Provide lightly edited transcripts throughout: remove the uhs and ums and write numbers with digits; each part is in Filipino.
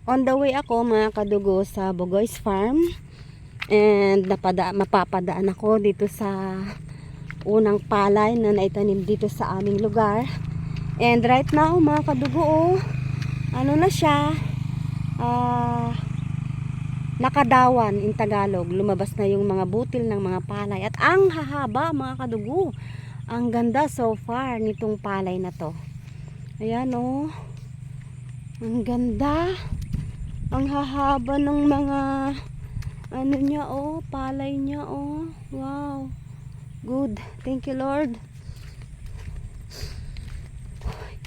On the way ako mga kadugo sa Bugoy's Farm. And mapapadaan ako dito sa unang palay na naitanim dito sa aming lugar. And right now mga kadugo, ano na siya, nakadawan in Tagalog. Lumabas na yung mga butil ng mga palay. At ang hahaba mga kadugo. Ang ganda so far nitong palay na to. Ayan oh. Ang ganda. Ang hahaba ng mga ano niya oh, palay niya oh. Wow. Good. Thank you Lord.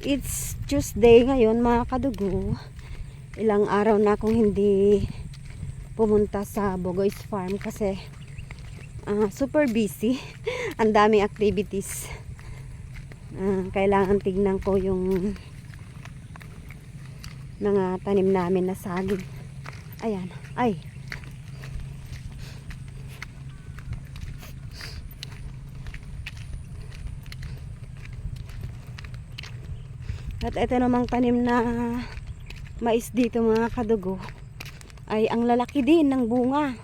It's Tuesday ngayon mga kadugo. Ilang araw na akong hindi pumunta sa Bugoy's Farm kasi super busy. Ang daming activities. Kailangan tignan ko yung mga tanim namin na saging. Ayan. Ay. At ito namang tanim na mais dito mga kadugo. Ay ang lalaki din ng bunga.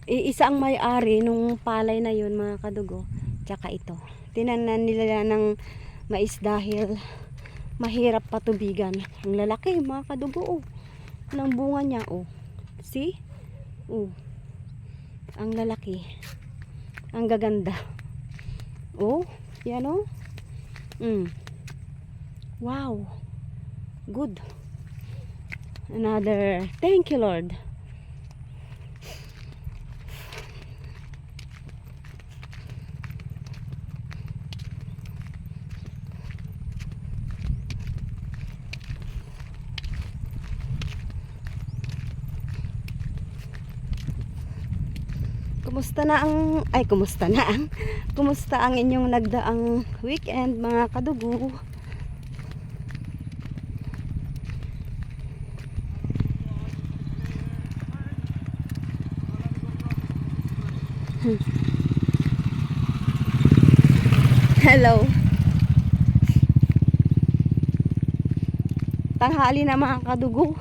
Isa ang may-ari nung palay na yun mga kadugo. Tsaka ito. Tinanan nila ng mais dahil mahirap patubigan. Ang lalaki mga kadugo oh. Ng bunga niya oh. See? Oh. Ang lalaki. Ang gaganda. Oh, yan oh. Wow. Good. Another. Thank you Lord. Kumusta ang inyong nagdaang weekend mga kadugo? Hello. Tanghali na mga kadugo.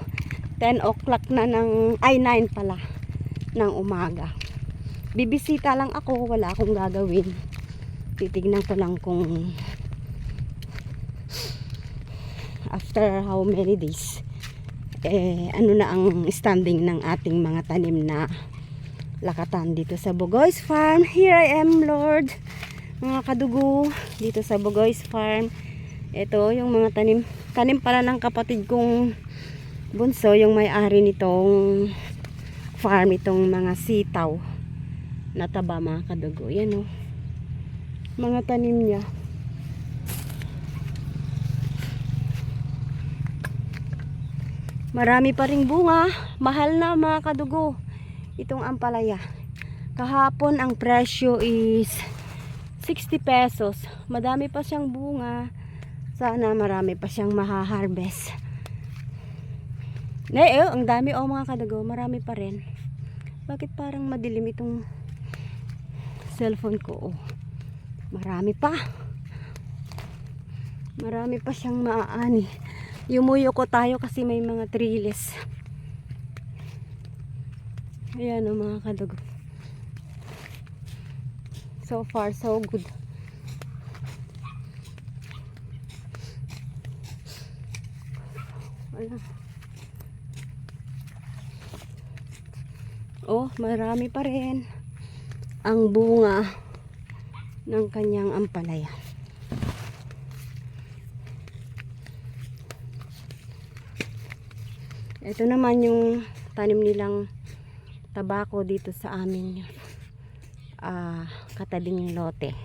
10 o'clock na ay 9 pala ng umaga. Bibisita lang ako, wala akong gagawin. Titignan ko lang kung after how many days ano na ang standing ng ating mga tanim na lakatan dito sa Bugoy's Farm. Here I am Lord, mga kadugo, dito sa Bugoy's Farm. Ito yung mga tanim pala ng kapatid kong bunso, yung may-ari nitong farm, itong mga sitaw na taba mga kadugo. Yan o, mga tanim niya. Marami pa ring bunga. Mahal na mga kadugo itong ampalaya. Kahapon ang presyo is 60 pesos. Madami pa siyang bunga. Sana marami pa siyang maha-harvest. Ang dami mga kadugo. Marami pa rin. Bakit parang madilim itong cellphone ko? Marami pa. Marami pa siyang maaani. Yumuyo ko tayo kasi may mga triles. Ayan mga kadugo. So far so good. Ayan. Oh, marami pa rin ang bunga ng kanyang ampalaya. Ito naman yung tanim nilang tabako dito sa amin katabing lote.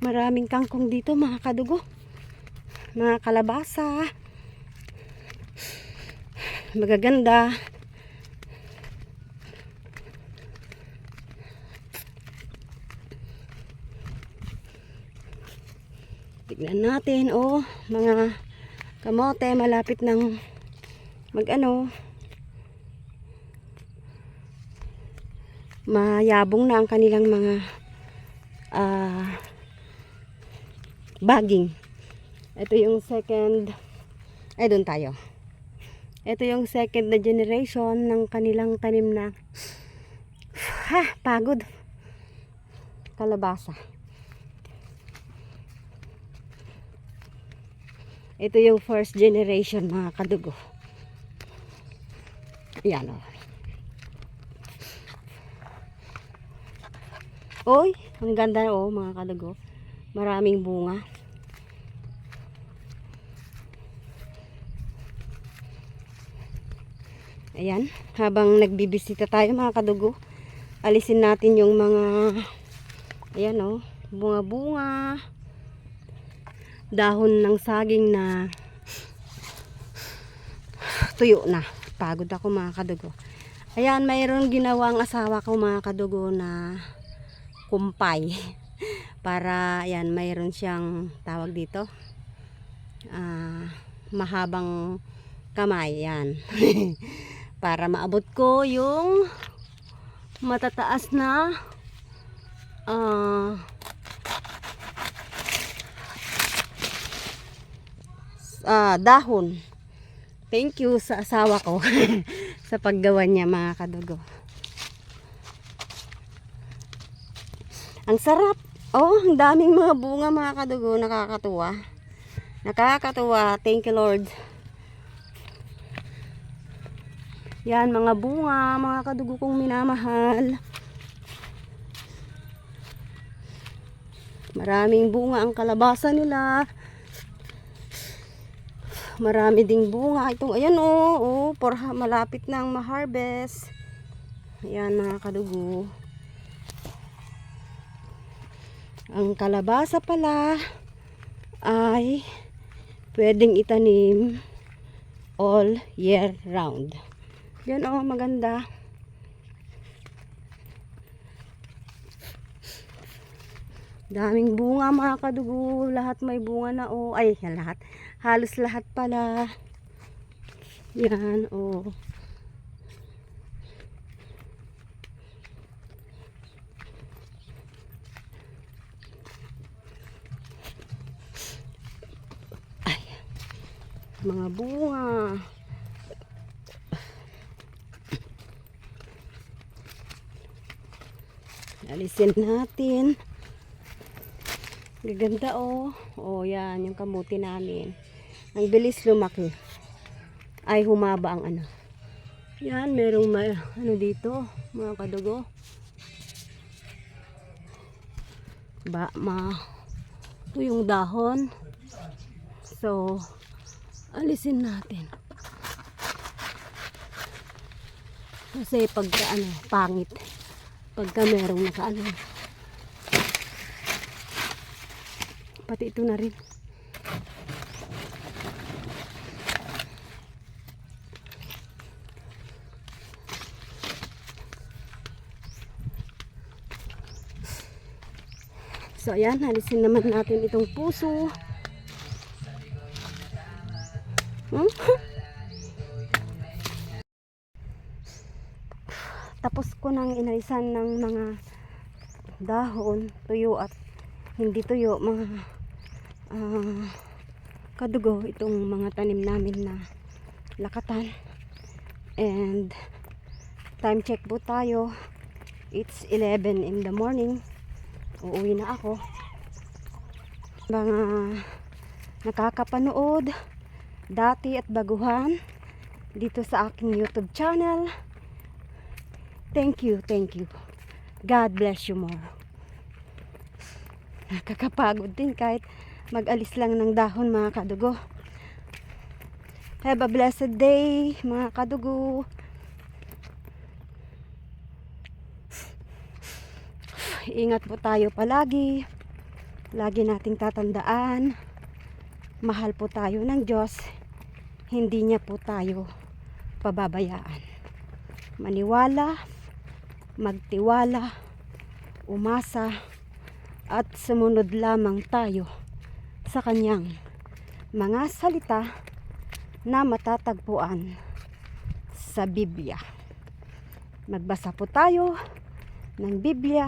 Maraming kangkong dito mga kadugo. Mga kalabasa. Magaganda. Tignan natin mga kamote malapit ng mag-ano. mayabong na ang kanilang mga baging. Ito yung second, ay doon tayo. Ito yung second na generation ng kanilang tanim na pagod kalabasa. Ito yung first generation mga kadugo. Yan o. Oy, ang ganda o mga kadugo. Maraming bunga. Ayan, habang nagbibisita tayo mga kadugo, alisin natin yung mga, ayan o, bunga-bunga, dahon ng saging na tuyo na. Pagod ako mga kadugo. Ayan, mayroon ginawang asawa ko mga kadugo na kumpay. Para, ayan, mayroon siyang tawag dito, mahabang kamay, yan. Para maabot ko yung matataas na dahon. Thank you sa asawa ko sa paggawa niya mga kadugo. Ang sarap. Oh, ang daming mga bunga mga kadugo. Nakakatuwa. Nakakatuwa. Thank you Lord. Yan, mga bunga, mga kadugo kong minamahal. Maraming bunga ang kalabasa nila. Marami ding bunga. Itong, ayan malapit na ang ma-harvest. Ayan mga kadugo. Ang kalabasa pala ay pwedeng itanim all year round. Yan maganda. Daming bunga mga kadugo. Lahat may bunga na ay lahat. Halos lahat pala. Yan Ay. Mga bunga. Alisin natin. Gaganda yan yung kamuti namin. Ang bilis lumaki. Ay humaba ang Yan, merong dito, mga kadugo. Ito yung dahon. So, alisin natin. Kasi pagka pangit. Pagka merong pati ito na rin. So ayan, alisin naman natin itong puso. Tapos ko nang inalisan ng mga dahon, tuyo at hindi tuyo, mga kadugo, itong mga tanim namin na lakatan. And time check po tayo. It's 11 in the morning. Uuwi na ako. Mga nakakapanood dati at baguhan dito sa aking YouTube channel, thank you. God bless you more. Nakakapagod din kahit mag-alis lang ng dahon mga kadugo. Have a blessed day mga kadugo. Ingat po tayo palagi. Lagi nating tatandaan, mahal po tayo ng Diyos. Hindi niya po tayo pababayaan. Maniwala, magtiwala, umasa, at sumunod lamang tayo sa kanyang mga salita na matatagpuan sa Biblia. Magbasa po tayo ng Biblia,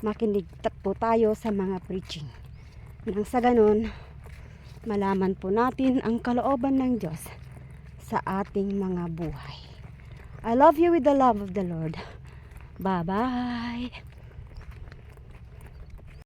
makinig po tayo sa mga preaching. Nang sa ganun, malaman po natin ang kalooban ng Diyos sa ating mga buhay. I love you with the love of the Lord. Bye-bye!